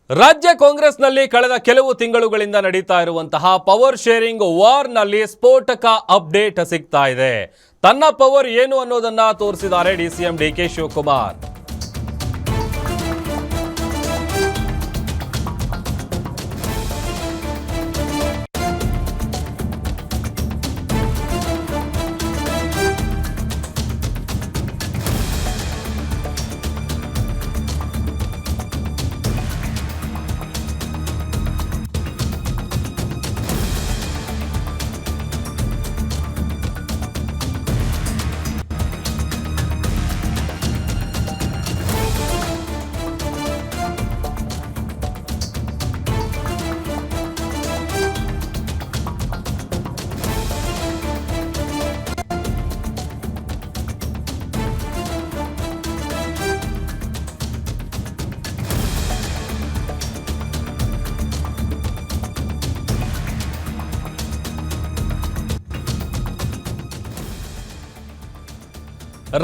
ರಾಜ್ಯ ಕಾಂಗ್ರೆಸ್ನಲ್ಲಿ ಕಳೆದ ಕೆಲವು ತಿಂಗಳುಗಳಿಂದ ನಡೀತಾ ಇರುವಂತಹ ಪವರ್ ಶೇರಿಂಗ್ ವಾರ್ನಲ್ಲಿ ಸ್ಫೋಟಕ ಅಪ್ಡೇಟ್ ಸಿಗ್ತಾ ಇದೆ. ತನ್ನ ಪವರ್ ಏನು ಅನ್ನೋದನ್ನ ತೋರಿಸಿದ್ದಾರೆ ಡಿಸಿಎಂ ಡಿಕೆ ಶಿವಕುಮಾರ್.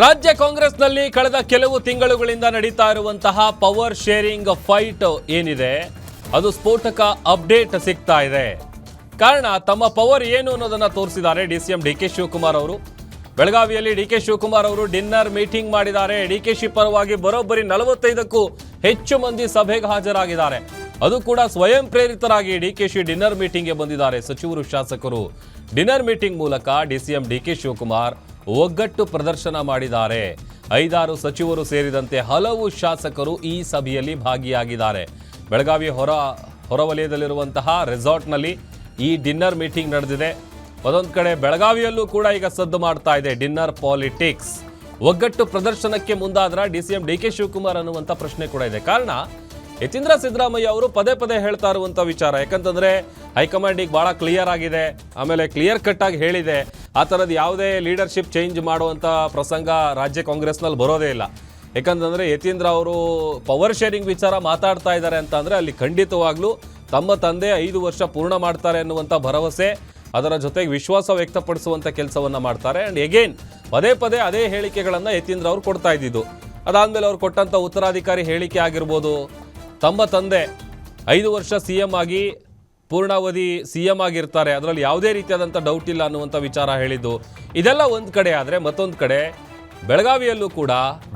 ರಾಜ್ಯ ಕಾಂಗ್ರೆಸ್ನಲ್ಲಿ ಕಳೆದ ಕೆಲವು ತಿಂಗಳುಗಳಿಂದ ನಡೀತಾ ಇರುವಂತಹ ಪವರ್ ಶೇರಿಂಗ್ ಫೈಟ್ ಏನಿದೆ ಅದು ಸ್ಫೋಟಕ ಅಪ್ಡೇಟ್ ಸಿಗ್ತಾ ಇದೆ. ಕಾರಣ ತಮ್ಮ ಪವರ್ ಏನು ಅನ್ನೋದನ್ನ ತೋರಿಸಿದ್ದಾರೆ ಡಿಸಿಎಂ ಡಿಕೆ ಶಿವಕುಮಾರ್ ಅವರು. ಬೆಳಗಾವಿಯಲ್ಲಿ ಡಿಕೆ ಶಿವಕುಮಾರ್ ಅವರು ಡಿನ್ನರ್ ಮೀಟಿಂಗ್ ಮಾಡಿದ್ದಾರೆ. ಡಿಕೆಶಿ ಪರವಾಗಿ ಬರೋಬ್ಬರಿ 45ಕ್ಕೂ ಹೆಚ್ಚು ಮಂದಿ ಸಭೆಗೆ ಹಾಜರಾಗಿದ್ದಾರೆ. ಅದು ಕೂಡ ಸ್ವಯಂ ಪ್ರೇರಿತರಾಗಿ ಡಿಕೆಶಿ ಡಿನ್ನರ್ ಮೀಟಿಂಗ್ಗೆ ಬಂದಿದ್ದಾರೆ. ಸಚಿವರು ಶಾಸಕರು ಡಿನ್ನರ್ ಮೀಟಿಂಗ್ ಮೂಲಕ ಡಿಸಿಎಂ ಡಿಕೆ ಶಿವಕುಮಾರ್ ಒಗ್ಗಟ್ಟು ಪ್ರದರ್ಶನ ಮಾಡಿದ್ದಾರೆ. 5-6 ಸಚಿವರು ಸೇರಿದಂತೆ ಹಲವು ಶಾಸಕರು ಈ ಸಭೆಯಲ್ಲಿ ಭಾಗಿಯಾಗಿದ್ದಾರೆ. ಬೆಳಗಾವಿ ಹೊರವಲಯದಲ್ಲಿರುವಂತಹ ರೆಸಾರ್ಟ್ನಲ್ಲಿ ಈ ಡಿನ್ನರ್ ಮೀಟಿಂಗ್ ನಡೆದಿದೆ. ಒಂದೊಂದು ಕಡೆ ಬೆಳಗಾವಿಯಲ್ಲೂ ಕೂಡ ಈಗ ಸದ್ದು ಮಾಡ್ತಾ ಇದೆ ಡಿನ್ನರ್ ಪಾಲಿಟಿಕ್ಸ್. ಒಗ್ಗಟ್ಟು ಪ್ರದರ್ಶನಕ್ಕೆ ಮುಂದಾದ್ರ ಡಿಸಿಎಂ ಡಿಕೆ ಶಿವಕುಮಾರ್ ಅನ್ನುವಂಥ ಪ್ರಶ್ನೆ ಕೂಡ ಇದೆ. ಕಾರಣ ಯತೀಂದ್ರ ಸಿದ್ದರಾಮಯ್ಯ ಅವರು ಪದೇ ಪದೇ ಹೇಳ್ತಾ ಇರುವಂಥ ವಿಚಾರ. ಯಾಕಂತಂದ್ರೆ ಹೈಕಮಾಂಡ್ ಈಗ ಭಾಳ ಕ್ಲಿಯರ್ ಆಗಿದೆ, ಆಮೇಲೆ ಕ್ಲಿಯರ್ ಕಟ್ ಆಗಿ ಹೇಳಿದೆ. ಆ ಥರದ್ದು ಯಾವುದೇ ಲೀಡರ್ಶಿಪ್ ಚೇಂಜ್ ಮಾಡುವಂಥ ಪ್ರಸಂಗ ರಾಜ್ಯ ಕಾಂಗ್ರೆಸ್ನಲ್ಲಿ ಬರೋದೇ ಇಲ್ಲ. ಯಾಕಂತಂದರೆ ಯತೀಂದ್ರ ಅವರು ಪವರ್ ಶೇರಿಂಗ್ ವಿಚಾರ ಮಾತಾಡ್ತಾ ಇದ್ದಾರೆ ಅಂತ ಅಂದರೆ ಅಲ್ಲಿ ಖಂಡಿತವಾಗ್ಲೂ ತಮ್ಮ ತಂದೆ 5 ವರ್ಷ ಪೂರ್ಣ ಮಾಡ್ತಾರೆ ಅನ್ನುವಂಥ ಭರವಸೆ, ಅದರ ಜೊತೆಗೆ ವಿಶ್ವಾಸ ವ್ಯಕ್ತಪಡಿಸುವಂಥ ಕೆಲಸವನ್ನು ಮಾಡ್ತಾರೆ. ಆ್ಯಂಡ್ ಎಗೇನ್ ಪದೇ ಪದೇ ಅದೇ ಹೇಳಿಕೆಗಳನ್ನು ಯತೀಂದ್ರ ಅವರು ಕೊಡ್ತಾ ಇದ್ದಿದ್ದು. ಅದಾದಮೇಲೆ ಅವ್ರು ಕೊಟ್ಟಂಥ ಉತ್ತರಾಧಿಕಾರಿ ಹೇಳಿಕೆ ಆಗಿರ್ಬೋದು, ತಮ್ಮ ತಂದೆ 5 ವರ್ಷ CM ಆಗಿ ಪೂರ್ಣಾವಧಿ CM ಆಗಿರ್ತಾರೆ, ಅದರಲ್ಲಿ ಯಾವುದೇ ರೀತಿಯಾದಂಥ ಡೌಟ್ ಇಲ್ಲ ಅನ್ನುವಂಥ ವಿಚಾರ ಹೇಳಿದ್ದು. ಇದೆಲ್ಲ ಒಂದು ಕಡೆ ಆದರೆ ಮತ್ತೊಂದು ಕಡೆ ಬೆಳಗಾವಿಯಲ್ಲೂ ಕೂಡ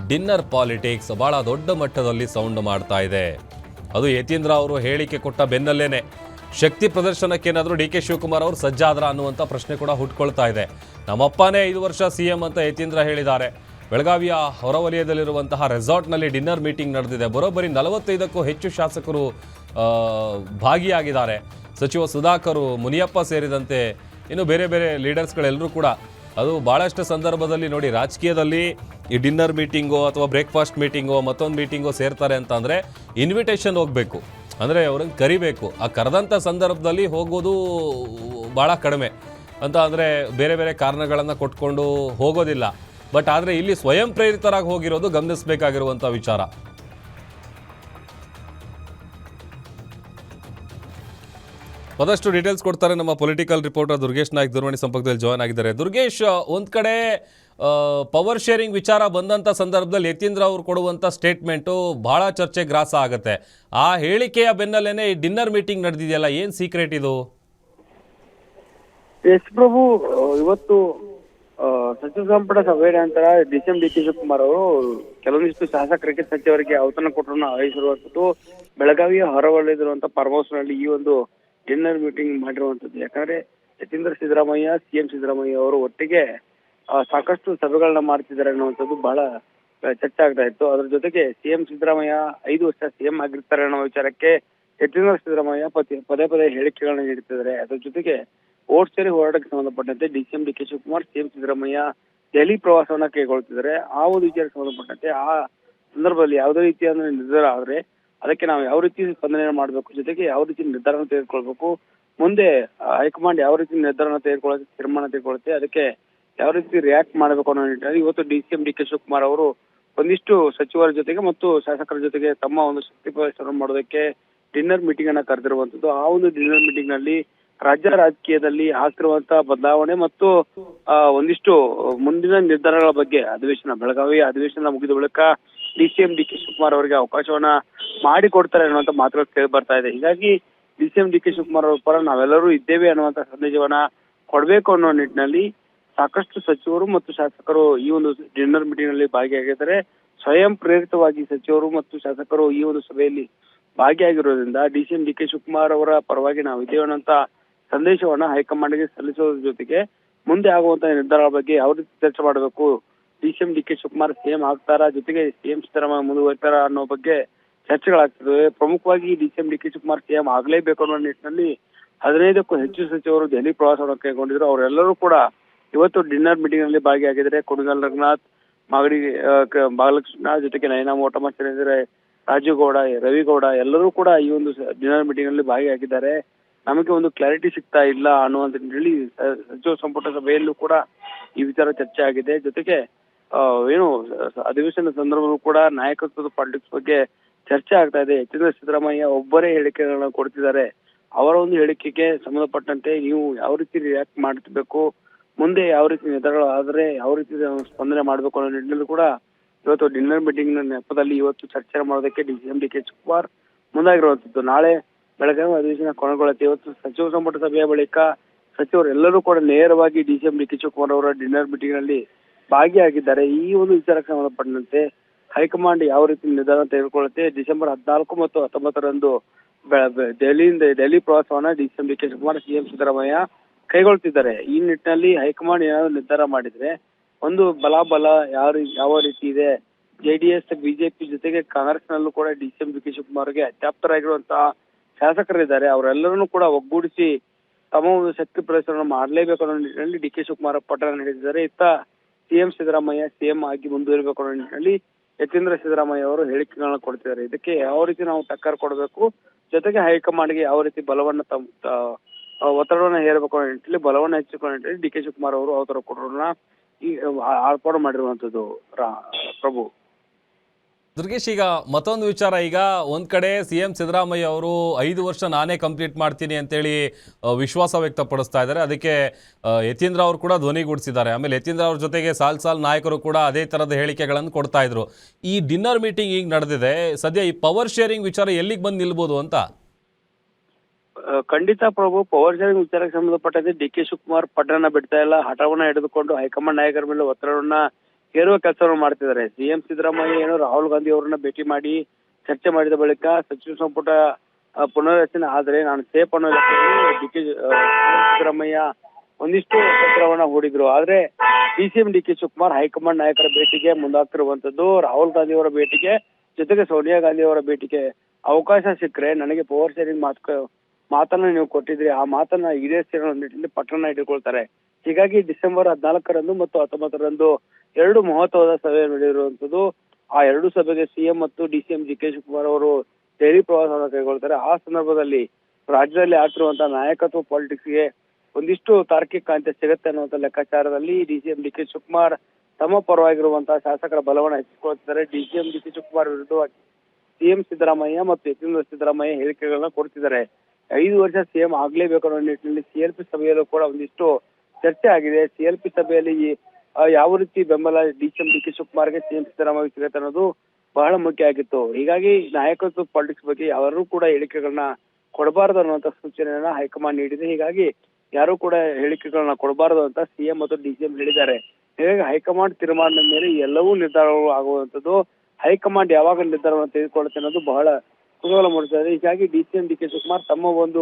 ಡಿನ್ನರ್ ಪಾಲಿಟಿಕ್ಸ್ ಭಾಳ ದೊಡ್ಡ ಮಟ್ಟದಲ್ಲಿ ಸೌಂಡ್ ಮಾಡ್ತಾ ಇದೆ. ಅದು ಯತೀಂದ್ರ ಅವರು ಹೇಳಿಕೆ ಕೊಟ್ಟ ಬೆನ್ನಲ್ಲೇನೆ ಶಕ್ತಿ ಪ್ರದರ್ಶನಕ್ಕೇನಾದರೂ ಡಿಕೆ ಶಿವಕುಮಾರ್ ಅವರು ಸಜ್ಜಾದ್ರ ಅನ್ನುವಂಥ ಪ್ರಶ್ನೆ ಕೂಡ ಹುಟ್ಕೊಳ್ತಾ ಇದೆ. ನಮ್ಮಪ್ಪನೇ 5 ವರ್ಷ CM ಅಂತ ಯತೀಂದ್ರ ಹೇಳಿದ್ದಾರೆ. ಬೆಳಗಾವಿಯ ಹೊರವಲಯದಲ್ಲಿರುವಂತಹ ರೆಸಾರ್ಟ್ನಲ್ಲಿ ಡಿನ್ನರ್ ಮೀಟಿಂಗ್ ನಡೆದಿದೆ. ಬರೋಬ್ಬರಿ 45ಕ್ಕೂ ಹೆಚ್ಚು ಶಾಸಕರು ಭಾಗಿಯಾಗಿದ್ದಾರೆ. ಸಚಿವ ಸುಧಾಕರ್, ಮುನಿಯಪ್ಪ ಸೇರಿದಂತೆ ಇನ್ನು ಬೇರೆ ಬೇರೆ ಲೀಡರ್ಸ್ಗಳೆಲ್ಲರೂ ಕೂಡ. ಅದು ಭಾಳಷ್ಟು ಸಂದರ್ಭದಲ್ಲಿ ನೋಡಿ, ರಾಜಕೀಯದಲ್ಲಿ ಈ ಡಿನ್ನರ್ ಮೀಟಿಂಗೋ ಅಥವಾ ಬ್ರೇಕ್ಫಾಸ್ಟ್ ಮೀಟಿಂಗೋ ಮತ್ತೊಂದು ಮೀಟಿಂಗೋ ಸೇರ್ತಾರೆ ಅಂತ ಅಂದರೆ ಇನ್ವಿಟೇಷನ್ ಹೋಗಬೇಕು, ಅಂದರೆ ಅವ್ರಿಗೆ ಕರಿಬೇಕು. ಆ ಕರೆದಂಥ ಸಂದರ್ಭದಲ್ಲಿ ಹೋಗೋದು ಭಾಳ ಕಡಿಮೆ ಅಂತ, ಅಂದರೆ ಬೇರೆ ಬೇರೆ ಕಾರಣಗಳನ್ನು ಕೊಟ್ಕೊಂಡು ಹೋಗೋದಿಲ್ಲ. ಬಟ್ ಆದರೆ ಇಲ್ಲಿ ಸ್ವಯಂ ಪ್ರೇರಿತರಾಗಿ ಹೋಗಿರೋದು ಗಮನಿಸಬೇಕಾಗಿರುವಂಥ ವಿಚಾರ. ಮತ್ತಷ್ಟು ಡೀಟೇಲ್ಸ್ ಕೊಡ್ತಾರೆ ನಮ್ಮ ಪೊಲಿಟಿಕಲ್ ರಿಪೋರ್ಟರ್ ದುರ್ಗೇಶ್ ನಾಯ್ಕ್ ದೂರವಾಣಿ ಸಂಪರ್ಕದಲ್ಲಿ ಜಾಯ್ನ್ ಆಗಿದ್ದಾರೆ. ದುರ್ಗೇಶ್, ಒಂದು ಕಡೆ ಪವರ್ ಶೇರಿಂಗ್ ವಿಚಾರ ಬಂದಂಥ ಸಂದರ್ಭದಲ್ಲಿ ಯತೀಂದ್ರ ಅವರು ಕೊಡುವಂಥ ಸ್ಟೇಟ್ಮೆಂಟು ಭಾಳ ಚರ್ಚೆ ಗ್ರಾಸ ಆಗುತ್ತೆ. ಆ ಹೇಳಿಕೆಯ ಬೆನ್ನಲ್ಲೇನೆ ಈ ಡಿನ್ನರ್ ಮೀಟಿಂಗ್ ನಡೆದಿದೆಯಲ್ಲ, ಏನು ಸೀಕ್ರೆಟ್ ಇದು? ಎಸ್ ಪ್ರಭು, ಇವತ್ತು ಸಚಿವ ಸಂಪುಟ ಸಭೆ ನಂತರ ಡಿಸಿಎಂ ಡಿಕೆ ಶಿವಕುಮಾರ್ ಅವರು ಕೆಲವೊಂದಿಷ್ಟು ಶಾಸಕರಿಗೆ ಸಚಿವರಿಗೆ ಔತಣ ಕೊಟ್ಟರನ್ನ ಆಯೋಜಿಸಿರುವಂಥದ್ದು ಬೆಳಗಾವಿಯ ಹೊರವಲಯದಿರುವಂತಹ ಫಾರ್ಮ್ ಹೌಸ್ ನಲ್ಲಿ ಈ ಒಂದು ಡಿನ್ನರ್ ಮೀಟಿಂಗ್ ಮಾಡಿರುವಂತದ್ದು. ಯಾಕಂದ್ರೆ ಯತೀಂದ್ರ ಸಿದ್ದರಾಮಯ್ಯ, CM ಸಿದ್ದರಾಮಯ್ಯ ಅವರು ಒಟ್ಟಿಗೆ ಸಾಕಷ್ಟು ಸಭೆಗಳನ್ನ ಮಾಡ್ತಿದ್ದಾರೆ ಅನ್ನುವಂಥದ್ದು ಬಹಳ ಚರ್ಚೆ ಆಗ್ತಾ ಇತ್ತು. ಅದ್ರ ಜೊತೆಗೆ CM ಸಿದ್ದರಾಮಯ್ಯ 5 ವರ್ಷ CM ಆಗಿರ್ತಾರೆ ಅನ್ನೋ ವಿಚಾರಕ್ಕೆ ಯತೀಂದ್ರ ಸಿದ್ದರಾಮಯ್ಯ ಪದೇ ಪದೇ ಹೇಳಿಕೆಗಳನ್ನ ನೀಡುತ್ತಿದ್ದಾರೆ. ಅದ್ರ ಜೊತೆಗೆ ಓಟ್ ಸೇರಿ ಹೋರಾಟಕ್ಕೆ ಸಂಬಂಧಪಟ್ಟಂತೆ DCM DK Shivakumar, CM Siddaramaiah Delhi ಪ್ರವಾಸವನ್ನ ಕೈಗೊಳ್ತಿದ್ದಾರೆ. ಆ ಒಂದು ವಿಚಾರಕ್ಕೆ ಸಂಬಂಧಪಟ್ಟಂತೆ ಆ ಸಂದರ್ಭದಲ್ಲಿ ಯಾವುದೇ ರೀತಿಯ ನಿರ್ಧಾರ ಆದ್ರೆ ಅದಕ್ಕೆ ನಾವು ಯಾವ ರೀತಿ ಸ್ಪಂದನೆ ಮಾಡಬೇಕು, ಜೊತೆಗೆ ಯಾವ ರೀತಿ ನಿರ್ಧಾರ ತೆಗೆದುಕೊಳ್ಬೇಕು, ಮುಂದೆ ಹೈಕಮಾಂಡ್ ಯಾವ ರೀತಿ ನಿರ್ಧಾರ ತೀರ್ಮಾನ ತೆಗೆದುಕೊಳ್ಳುತ್ತೆ, ಅದಕ್ಕೆ ಯಾವ ರೀತಿ ರಿಯಾಕ್ಟ್ ಮಾಡಬೇಕು ಅನ್ನೋ ನಿಟ್ಟಿನಲ್ಲಿ ಇವತ್ತು ಡಿಸಿಎಂ ಡಿಕೆ ಶಿವಕುಮಾರ್ ಅವರು ಒಂದಿಷ್ಟು ಸಚಿವರ ಜೊತೆಗೆ ಮತ್ತು ಶಾಸಕರ ಜೊತೆಗೆ ತಮ್ಮ ಒಂದು ಶಕ್ತಿ ಪ್ರದರ್ಶನ ಮಾಡೋದಕ್ಕೆ ಡಿನ್ನರ್ ಮೀಟಿಂಗ್ ಅನ್ನ ಕರೆದಿರುವಂತದ್ದು. ಆ ಒಂದು ಡಿನ್ನರ್ ಮೀಟಿಂಗ್ ನಲ್ಲಿ ರಾಜ್ಯ ರಾಜಕೀಯದಲ್ಲಿ ಆಗ್ತಿರುವಂತಹ ಬದಲಾವಣೆ ಮತ್ತು ಒಂದಿಷ್ಟು ಮುಂದಿನ ನಿರ್ಧಾರಗಳ ಬಗ್ಗೆ ಬೆಳಗಾವಿ ಅಧಿವೇಶನ ಮುಗಿದ ಬಳಿಕ DCM DK ಶಿವಕುಮಾರ್ ಅವರಿಗೆ ಅವಕಾಶವನ್ನ ಮಾಡಿಕೊಡ್ತಾರೆ ಅನ್ನುವಂತ ಮಾತುಗಳು ಕೇಳಿ ಬರ್ತಾ ಇದೆ. ಹೀಗಾಗಿ DCM DK ಶಿವಕುಮಾರ್ ಅವರ ಪರ ನಾವೆಲ್ಲರೂ ಇದ್ದೇವೆ ಅನ್ನುವಂತ ಸಂದೇಶವನ್ನ ಕೊಡ್ಬೇಕು ಅನ್ನೋ ನಿಟ್ಟಿನಲ್ಲಿ ಸಾಕಷ್ಟು ಸಚಿವರು ಮತ್ತು ಶಾಸಕರು ಈ ಒಂದು ಡಿನ್ನರ್ ಮೀಟಿಂಗ್ ನಲ್ಲಿ ಭಾಗಿಯಾಗಿದ್ದಾರೆ. ಸ್ವಯಂ ಪ್ರೇರಿತವಾಗಿ ಸಚಿವರು ಮತ್ತು ಶಾಸಕರು ಈ ಒಂದು ಸಭೆಯಲ್ಲಿ ಭಾಗಿಯಾಗಿರೋದ್ರಿಂದ DCM DK ಶಿವಕುಮಾರ್ ಅವರ ಪರವಾಗಿ ನಾವು ಇದ್ದೇವೆ ಅನ್ನೋಂತ ಸಂದೇಶವನ್ನ ಹೈಕಮಾಂಡ್ಗೆ ಸಲ್ಲಿಸೋದ್ರ ಜೊತೆಗೆ ಮುಂದೆ ಆಗುವಂತ ನಿರ್ಧಾರಗಳ ಬಗ್ಗೆ ಯಾವ ರೀತಿ ಚರ್ಚೆ ಮಾಡಬೇಕು, DCM DK ಶಿವಕುಮಾರ್ ಸಿಎಂ ಆಗ್ತಾರಾ, ಜೊತೆಗೆ ಸಿಎಂ ಸಿದ್ದರಾಮಯ್ಯ ಮುಂದುವರಿತಾರ ಅನ್ನೋ ಬಗ್ಗೆ ಚರ್ಚೆಗಳಾಗ್ತಿವೆ. ಪ್ರಮುಖವಾಗಿ DCM DK ಶಿವಕುಮಾರ್ ಸಿಎಂ ಆಗ್ಲೇಬೇಕು ಅನ್ನೋ ನಿಟ್ಟಿನಲ್ಲಿ 15ಕ್ಕೂ ಹೆಚ್ಚು ಸಚಿವರು ದೆಹಲಿ ಪ್ರವಾಸವನ್ನು ಕೈಗೊಂಡಿದ್ರು. ಅವರೆಲ್ಲರೂ ಕೂಡ ಇವತ್ತು ಡಿನ್ನರ್ ಮೀಟಿಂಗ್ ನಲ್ಲಿ ಭಾಗಿಯಾಗಿದ್ದಾರೆ. ಕುಣಿಗಲ್ ರಂಗನಾಥ್, ಮಾಗಡಿ ಬಾಲಕೃಷ್ಣ, ಜೊತೆಗೆ ನಯನಾ ಮೋಟಮ್ಮ, ರಾಜೀವ್ ಗೌಡ, ರವಿಗೌಡ ಎಲ್ಲರೂ ಕೂಡ ಈ ಒಂದು ಡಿನ್ನರ್ ಮೀಟಿಂಗ್ ನಲ್ಲಿ ಭಾಗಿಯಾಗಿದ್ದಾರೆ. ನಮಗೆ ಒಂದು ಕ್ಲಾರಿಟಿ ಸಿಗ್ತಾ ಇಲ್ಲ ಅನ್ನುವಂತ ಹೇಳಿ ಸಚಿವ ಸಂಪುಟ ಸಭೆಯಲ್ಲೂ ಕೂಡ ಈ ವಿಚಾರ ಚರ್ಚೆ ಆಗಿದೆ. ಜೊತೆಗೆ ಅಧಿವೇಶನ ಸಂದರ್ಭದಲ್ಲೂ ಕೂಡ ನಾಯಕತ್ವದ ಪಾಲಿಟಿಕ್ಸ್ ಬಗ್ಗೆ ಚರ್ಚೆ ಆಗ್ತಾ ಇದೆ. ಸಿದ್ದರಾಮಯ್ಯ ಒಬ್ಬರೇ ಹೇಳಿಕೆಗಳನ್ನ ಕೊಡ್ತಿದ್ದಾರೆ. ಅವರ ಒಂದು ಹೇಳಿಕೆಗೆ ಸಂಬಂಧಪಟ್ಟಂತೆ ನೀವು ಯಾವ ರೀತಿ ರಿಯಾಕ್ಟ್ ಮಾಡಬೇಕು, ಮುಂದೆ ಯಾವ ರೀತಿ ನಿರ್ಧಾರಗಳು ಆದ್ರೆ ಯಾವ ರೀತಿ ಸ್ಪಂದನೆ ಮಾಡಬೇಕು ಅನ್ನೋ ನಿಟ್ಟಿನಲ್ಲಿ ಕೂಡ ಇವತ್ತು ಡಿನ್ನರ್ ಮೀಟಿಂಗ್ ನೆಪದಲ್ಲಿ ಇವತ್ತು ಚರ್ಚೆ ಮಾಡೋದಕ್ಕೆ DCM DK ಶಿವಕುಮಾರ್ ಮುಂದಾಗಿರುವಂತದ್ದು. ನಾಳೆ ಬೆಳಗಾವಿ ಅಧಿವೇಶನ ಕೊನೆಗೊಳ್ಳುತ್ತೆ. ಇವತ್ತು ಸಚಿವ ಸಂಪುಟ ಸಭೆಯ ಬಳಿಕ ಸಚಿವರೆಲ್ಲರೂ ಕೂಡ ನೇರವಾಗಿ DCM DK ಶಿವಕುಮಾರ್ ಅವರ ಡಿನ್ನರ್ ಮೀಟಿಂಗ್ ನಲ್ಲಿ ಭಾಗಿಯಾಗಿದ್ದಾರೆ. ಈ ಒಂದು ವಿಚಾರಕ್ಕೆ ಸಂಬಂಧಪಟ್ಟಂತೆ ಹೈಕಮಾಂಡ್ ಯಾವ ರೀತಿ ನಿರ್ಧಾರ ತೆಗೆದುಕೊಳ್ಳುತ್ತೆ, ಡಿಸೆಂಬರ್ 14 ಮತ್ತು 19ರಂದು ದೆಹಲಿ ಪ್ರವಾಸವನ್ನ DCM DK Shivakumar, CM Siddaramaiah ಕೈಗೊಳ್ತಿದ್ದಾರೆ. ಈ ನಿಟ್ಟಿನಲ್ಲಿ ಹೈಕಮಾಂಡ್ ಏನಾದ್ರು ನಿರ್ಧಾರ ಮಾಡಿದ್ರೆ ಒಂದು ಬಲಾಬಲ ಯಾವ ರೀತಿ ಇದೆ, JDS ಬಿಜೆಪಿ ಜೊತೆಗೆ ಕಾಂಗ್ರೆಸ್ ನಲ್ಲೂ ಕೂಡ DCM DK ಶಿವಕುಮಾರ್ಗೆ ಅತ್ಯಾಪ್ತರಾಗಿರುವಂತಹ ಶಾಸಕರಿದ್ದಾರೆ. ಅವರೆಲ್ಲರನ್ನೂ ಕೂಡ ಒಗ್ಗೂಡಿಸಿ ತಮ್ಮ ಒಂದು ಶಕ್ತಿ ಪ್ರದರ್ಶನ ಮಾಡಲೇಬೇಕು ಅನ್ನೋ ನಿಟ್ಟಿನಲ್ಲಿ DK ಶಿವಕುಮಾರ್ ಪಟ್ಟಣ ನಡೆಸಿದ್ದಾರೆ. ಇತ್ತ ಸಿಎಂ ಸಿದ್ದರಾಮಯ್ಯ ಸಿಎಂ ಆಗಿ ಮುಂದುವರಿಬೇಕು ಅನ್ನೋ ನಿಟ್ಟಿನಲ್ಲಿ ಯತೀಂದ್ರ ಸಿದ್ದರಾಮಯ್ಯ ಅವರು ಹೇಳಿಕೆಗಳನ್ನ ಕೊಡ್ತಿದ್ದಾರೆ. ಇದಕ್ಕೆ ಯಾವ ರೀತಿ ನಾವು ಟಕ್ಕರ್ ಕೊಡಬೇಕು, ಜೊತೆಗೆ ಹೈಕಮಾಂಡ್ಗೆ ಯಾವ ರೀತಿ ಬಲವನ್ನ ಒತ್ತಡವನ್ನ ಹೇರಬೇಕು ಅನ್ನೋ ನಿಟ್ಟಿನಲ್ಲಿ ಬಲವನ್ನ ಹೆಚ್ಚಿಕೊಳ್ಳೋ ನಿಟ್ಟಿನಲ್ಲಿ DK ಶಿವಕುಮಾರ್ ಅವರು ಅವತರ ಕೊಡೋಣ ಈ ಆರ್ಪಾಡು ಮಾಡಿರುವಂತದ್ದು ಪ್ರಭು. ದುರ್ಗೇಶ್, ಈಗ ಮತ್ತೊಂದು ವಿಚಾರ. ಈಗ ಒಂದ್ ಕಡೆ ಸಿಎಂ ಸಿದ್ದರಾಮಯ್ಯ ಅವರು 5 ವರ್ಷ ನಾನೇ ಕಂಪ್ಲೀಟ್ ಮಾಡ್ತೀನಿ ಅಂತೇಳಿ ವಿಶ್ವಾಸ ವ್ಯಕ್ತಪಡಿಸ್ತಾ ಇದ್ದಾರೆ. ಅದಕ್ಕೆ ಯತೀಂದ್ರ ಅವರು ಕೂಡ ಧ್ವನಿಗೂಡಿಸಿದ್ದಾರೆ. ಆಮೇಲೆ ಯತೀಂದ್ರ ಅವ್ರ ಜೊತೆಗೆ ಸಾಲ್ ನಾಯಕರು ಕೂಡ ಅದೇ ತರದ ಹೇಳಿಕೆಗಳನ್ನು ಕೊಡ್ತಾ ಇದ್ರು. ಈ ಡಿನ್ನರ್ ಮೀಟಿಂಗ್ ಈಗ ನಡೆದಿದೆ, ಸದ್ಯ ಈ ಪವರ್ ಶೇರಿಂಗ್ ವಿಚಾರ ಎಲ್ಲಿಗೆ ಬಂದು ನಿಲ್ಬೋದು ಅಂತ? ಖಂಡಿತ ಪ್ರಭು, ಪವರ್ ಶೇರಿಂಗ್ ವಿಚಾರಕ್ಕೆ ಸಂಬಂಧಪಟ್ಟಂತೆ DK ಶಿವಕುಮಾರ್ ಪಟ್ಟಣ ಬಿಡ್ತಾ ಇಲ್ಲ. ಹಠವನ್ನ ಹಿಡಿದುಕೊಂಡು ಹೈಕಮಾಂಡ್ ನಾಯಕರ ಮೇಲೆ ಒತ್ತಡವನ್ನ ಹೇರುವ ಕೆಲಸವನ್ನು ಮಾಡ್ತಿದ್ದಾರೆ. ಸಿಎಂ ಸಿದ್ದರಾಮಯ್ಯ ರಾಹುಲ್ ಗಾಂಧಿ ಅವರನ್ನ ಭೇಟಿ ಮಾಡಿ ಚರ್ಚೆ ಮಾಡಿದ ಬಳಿಕ ಸಚಿವ ಸಂಪುಟ ಪುನರ್ರಚನೆ ಆದ್ರೆ ನಾನು ಸೇಫ್ ಅನ್ನೋ DK ಸಿದ್ದರಾಮಯ್ಯ ಒಂದಿಷ್ಟು ಪತ್ರವನ್ನ ಹೂಡಿದ್ರು. ಆದ್ರೆ DCM DK ಶಿವಕುಮಾರ್ ಹೈಕಮಾಂಡ್ ನಾಯಕರ ಭೇಟಿಗೆ ಮುಂದಾಗ್ತಿರುವಂತದ್ದು. ರಾಹುಲ್ ಗಾಂಧಿ ಅವರ ಭೇಟಿಗೆ ಜೊತೆಗೆ ಸೋನಿಯಾ ಗಾಂಧಿ ಅವರ ಭೇಟಿಗೆ ಅವಕಾಶ ಸಿಕ್ಕರೆ ನನಗೆ ಪವರ್ ಶೇರಿಂಗ್ ಮಾತನ್ನ ನೀವು ಕೊಟ್ಟಿದ್ರಿ, ಆ ಮಾತನ್ನ ಈಡೇರಿಸಿರೋ ನಿಟ್ಟಿನಲ್ಲಿ ಪಟ್ಟಣ ಹಿಡಿದುಕೊಳ್ತಾರೆ. ಹೀಗಾಗಿ ಡಿಸೆಂಬರ್ 14ರಂದು ಮತ್ತು 19ರಂದು 2 ಮಹತ್ವದ ಸಭೆ ನಡೆದಿರುವಂತದ್ದು. ಆ 2 ಸಭೆಗೆ ಸಿಎಂ ಮತ್ತು DCM DK ಶಿವಕುಮಾರ್ ಅವರು ದೆಹಲಿ ಪ್ರವಾಸವನ್ನು ಕೈಗೊಳ್ತಾರೆ. ಆ ಸಂದರ್ಭದಲ್ಲಿ ರಾಜ್ಯದಲ್ಲಿ ಆಗ್ತಿರುವಂತಹ ನಾಯಕತ್ವ ಪಾಲಿಟಿಕ್ಸ್ಗೆ ಒಂದಿಷ್ಟು ತಾರ್ಕಿಕ ಅಂತ್ಯ ಸಿಗುತ್ತೆ ಅನ್ನುವಂತ ಲೆಕ್ಕಾಚಾರದಲ್ಲಿ DCM DK ಶಿವಕುಮಾರ್ ತಮ್ಮ ಪರವಾಗಿರುವಂತಹ ಶಾಸಕರ ಬಲವನ್ನು ಹೆಚ್ಚಿಕೊಳ್ತಿದ್ದಾರೆ. DCM DK ಶಿವಕುಮಾರ್ ವಿರುದ್ಧವಾಗಿ ಸಿಎಂ ಸಿದ್ದರಾಮಯ್ಯ ಮತ್ತು ಯತೀಂದ್ರ ಸಿದ್ದರಾಮಯ್ಯ ಹೇಳಿಕೆಗಳನ್ನ ಕೊಡ್ತಿದ್ದಾರೆ. 5 ವರ್ಷ ಸಿಎಂ ಆಗ್ಲೇಬೇಕು ಅನ್ನೋ ನಿಟ್ಟಿನಲ್ಲಿ CLP ಸಭೆಯಲ್ಲೂ ಕೂಡ ಒಂದಿಷ್ಟು ಚರ್ಚೆ ಆಗಿದೆ. CLP ಸಭೆಯಲ್ಲಿ ಯಾವ ರೀತಿ ಬೆಂಬಲ DCM DK ಶಿವಕುಮಾರ್ಗೆ ಸಿಎಂ ಸಿದ್ದರಾಮಯ್ಯ ಸಿಗುತ್ತೆ ಅನ್ನೋದು ಬಹಳ ಮುಖ್ಯ ಆಗಿತ್ತು. ಹೀಗಾಗಿ ನಾಯಕತ್ವ ಪಾಲಿಟಿಕ್ಸ್ ಬಗ್ಗೆ ಯಾರು ಕೂಡ ಹೇಳಿಕೆಗಳನ್ನ ಕೊಡಬಾರದು ಅನ್ನುವಂತ ಸೂಚನೆಯನ್ನ ಹೈಕಮಾಂಡ್ ನೀಡಿದೆ. ಹೀಗಾಗಿ ಯಾರು ಕೂಡ ಹೇಳಿಕೆಗಳನ್ನ ಕೊಡಬಾರದು ಅಂತ ಸಿಎಂ ಮತ್ತು DCM ಹೇಳಿದ್ದಾರೆ. ಹೀಗಾಗಿ ಹೈಕಮಾಂಡ್ ತೀರ್ಮಾನದ ಮೇಲೆ ಎಲ್ಲವೂ ನಿರ್ಧಾರಗಳು ಆಗುವಂತದ್ದು. ಹೈಕಮಾಂಡ್ ಯಾವಾಗ ನಿರ್ಧಾರವನ್ನು ತೆಗೆದುಕೊಳ್ಳುತ್ತೆ ಅನ್ನೋದು ಬಹಳ ಕುತೂಹಲ ಮೂಡಿಸ್ತಾ ಇದೆ. ಹೀಗಾಗಿ DCM DK ಶಿವಕುಮಾರ್ ತಮ್ಮ ಒಂದು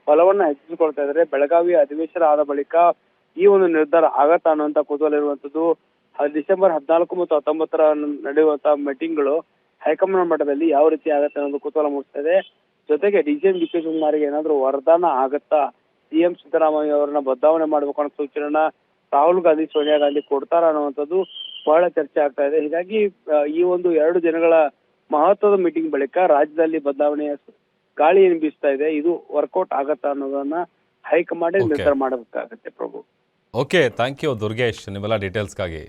ಬಲವನ್ನ ಹೆಚ್ಚಿಸಿಕೊಳ್ತಾ ಇದ್ದಾರೆ. ಬೆಳಗಾವಿ ಅಧಿವೇಶನ ಆದ ಬಳಿಕ ಈ ಒಂದು ನಿರ್ಧಾರ ಆಗತ್ತಾ ಅನ್ನುವಂತ ಕುತೂಹಲ ಇರುವಂತದ್ದು. ಡಿಸೆಂಬರ್ 14 ಮತ್ತು 19ರ ನಡೆಯುವಂತಹ ಮೀಟಿಂಗ್ಗಳು ಹೈಕಮಾಂಡ್ ಮಟ್ಟದಲ್ಲಿ ಯಾವ ರೀತಿ ಆಗತ್ತೆ ಅನ್ನೋದು ಕುತೂಹಲ ಮೂಡಿಸ್ತಾ ಇದೆ. ಜೊತೆಗೆ DCM DK ಶಿವಕುಮಾರ್ಗೆ ಏನಾದ್ರು ವರದಾನ ಆಗತ್ತಾ, ಸಿಎಂ ಸಿದ್ದರಾಮಯ್ಯ ಅವರನ್ನ ಬದಲಾವಣೆ ಮಾಡ್ಬೇಕು ಅನ್ನೋ ಸೂಚನೆಯನ್ನ ರಾಹುಲ್ ಗಾಂಧಿ, ಸೋನಿಯಾ ಗಾಂಧಿ ಕೊಡ್ತಾರ ಅನ್ನುವಂಥದ್ದು ಬಹಳ ಚರ್ಚೆ ಆಗ್ತಾ ಇದೆ. ಹೀಗಾಗಿ ಈ ಒಂದು 2 ದಿನಗಳ ಮಹತ್ವದ ಮೀಟಿಂಗ್ ಬಳಿಕ ರಾಜ್ಯದಲ್ಲಿ ಬದಲಾವಣೆಯ ಗಾಳಿ ಏನು ಬೀಸ್ತಾ ಇದೆ, ಇದು ವರ್ಕೌಟ್ ಆಗತ್ತಾ ಅನ್ನೋದನ್ನ ಹೈಕಮಾಂಡ್ ನಿರ್ಧಾರ ಮಾಡಬೇಕಾಗತ್ತೆ ಪ್ರಭು. ಓಕೆ, ಥ್ಯಾಂಕ್ ಯು ದುರ್ಗೇಶ್ ನಿಮ್ಮೆಲ್ಲ ಡೀಟೇಲ್ಸ್ಗಾಗಿ.